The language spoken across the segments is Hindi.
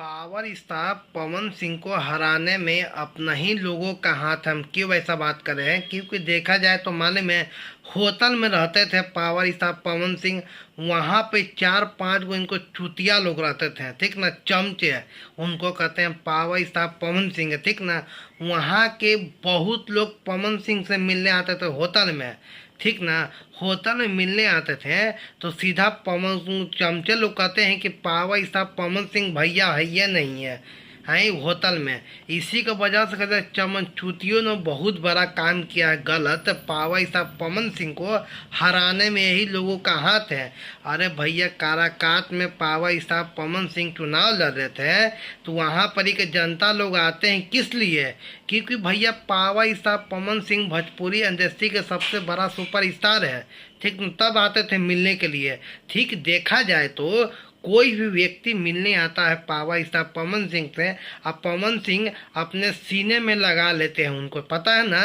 पावर स्टार पवन सिंह को हराने में अपना ही लोगों का हाथ है। हम क्यों ऐसा बात कर रहे हैं? क्योंकि देखा जाए तो मालूम है, होटल में रहते थे पावर स्टार पवन सिंह। वहाँ पे 4-5 गो इनको चुतिया लोग रहते थे, ठीक ना, चमचे। उनको कहते हैं पावर स्टार पवन सिंह, ठीक ना। वहाँ के बहुत लोग पवन सिंह से मिलने आते थे होटल में, ठीक ना। होटल में मिलने आते थे तो सीधा पवन सिंह, चमचे लोग कहते हैं कि पावर स्टार पवन सिंह भैया है, ये नहीं है हैं होटल में। इसी की वजह से कहते चमन चूतियों ने बहुत बड़ा काम किया है गलत। पावर स्टार पवन सिंह को हराने में यही लोगों का हाथ है। अरे भैया, काराकाट में पावर स्टार पवन सिंह चुनाव लड़ रहे थे तो वहाँ पर ही के जनता लोग आते हैं किस लिए? क्योंकि भैया power star Pawan Singh Bhojpuri industry के सबसे बड़ा सुपर स्टार है, ठीक। तब आते थे मिलने के लिए। ठीक, देखा जाए तो कोई भी व्यक्ति मिलने आता है पावर स्टार पवन सिंह से, अब पवन सिंह अपने सीने में लगा लेते हैं। उनको पता है ना?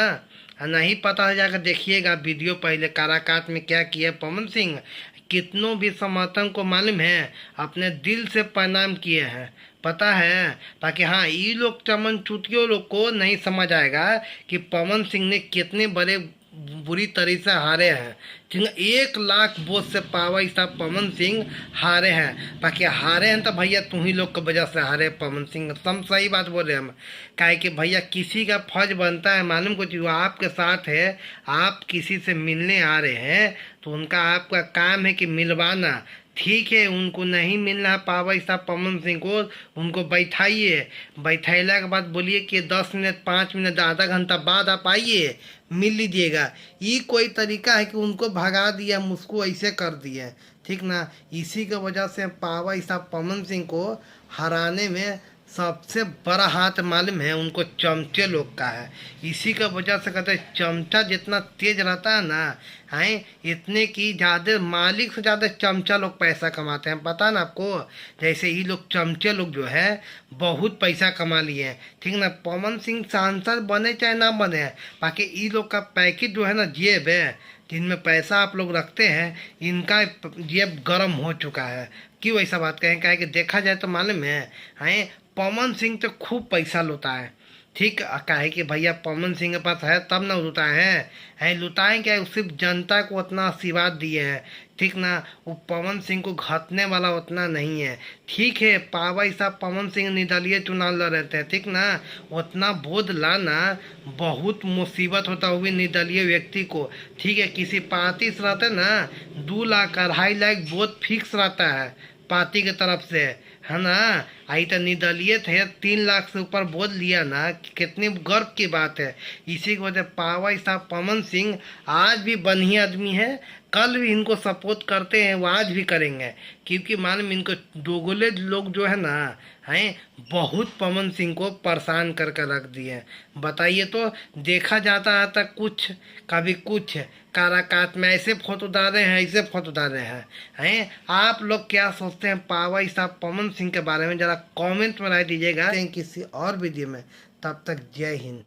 नहीं पता है, जाकर देखिएगा वीडियो पहले काराकाट में क्या किया पवन सिंह। कितनों भी समर्थन को मालूम है अपने दिल से प्रणाम किए हैं, पता है। ताकि हाँ, ये लोग चमन चुतियों लोग को नहीं समझ आएगा कि पवन सिंह ने कितने बड़े बुरी तरह से हारे हैं, ठीक है। 1 लाख वोट से पावर स्टार पवन सिंह हारे हैं। बाकी हारे हैं तो भैया तुम ही लोग की वजह से हारे पवन सिंह, तुम सही बात बोल रहे हैं हम। काहे कि भैया किसी का फर्ज बनता है मालूम, कुछ जो आपके साथ है, आप किसी से मिलने आ रहे हैं तो उनका आपका काम है कि मिलवाना, ठीक है। उनको नहीं मिलना है पावर स्टार पवन सिंह को, उनको बैठाइए। बैठैला के बाद बोलिए कि 10 मिनट 5 मिनट आधा घंटा बाद आप आइए, मिल लीजिएगा। ये कोई तरीका है कि उनको भगा दिया, मुझको ऐसे कर दिया, ठीक ना। इसी की वजह से पावर स्टार पवन सिंह को हराने में सबसे बड़ा हाथ मालूम है उनको चमचे लोग का है। इसी का वजह से कहते हैं चमचा जितना तेज रहता है ना, हैं, इतने की ज़्यादा मालिक से ज़्यादा चमचा लोग पैसा कमाते हैं, पता ना आपको। जैसे ही लोग चमचे लोग जो है बहुत पैसा कमा लिए हैं, ठीक ना। पवन सिंह सांसद बने चाहे ना बने, बाकी ये लोग का पैकेज जो है ना, जेब है जिनमें पैसा आप लोग रखते हैं, इनका जेब गर्म हो चुका है। क्यों ऐसा बात कहें? क्या है कि देखा जाए तो मालूम है, हैं, पवन सिंह तो खूब पैसा लुटा है, ठीक। काहे कि भैया पवन सिंह के पास है तब ना लुटाए हैं लुटाएं क्या? सिर्फ जनता को उतना आशीर्वाद दिए हैं, ठीक ना। वो पवन सिंह को घटने वाला उतना नहीं है, ठीक है। पावर स्टार पवन सिंह निर्दलीय चुनाव लड़ रहे थे, ठीक ना। उतना वोट लाना बहुत मुसीबत होता है, वो भी निर्दलीय व्यक्ति को, ठीक है। किसी पार्टी से रहते ना 2 लाख 2.5 लाख वोट फिक्स रहता है पार्टी के तरफ से, है ना। आई तो निर्दलीय थे, 3 लाख से ऊपर वोट लिया ना, कितनी गर्व की बात है। इसी की वजह पावर स्टार पवन सिंह आज भी बढ़िया आदमी है, कल भी इनको सपोर्ट करते हैं, वो आज भी करेंगे। क्योंकि मालूम इनको दोगले लोग जो है ना, हैं, बहुत पवन सिंह को परेशान करके रख दिए। बताइए तो, देखा जाता है तक कुछ, कभी कुछ काराकाट में ऐसे फोटो डाले हैं, ऐसे फोटो डाले हैं। आप लोग क्या सोचते हैं पावर स्टार पवन सिंह के बारे में? जरा कमेंट में राय दीजिएगा किसी और वीडियो में। तब तक जय हिंद।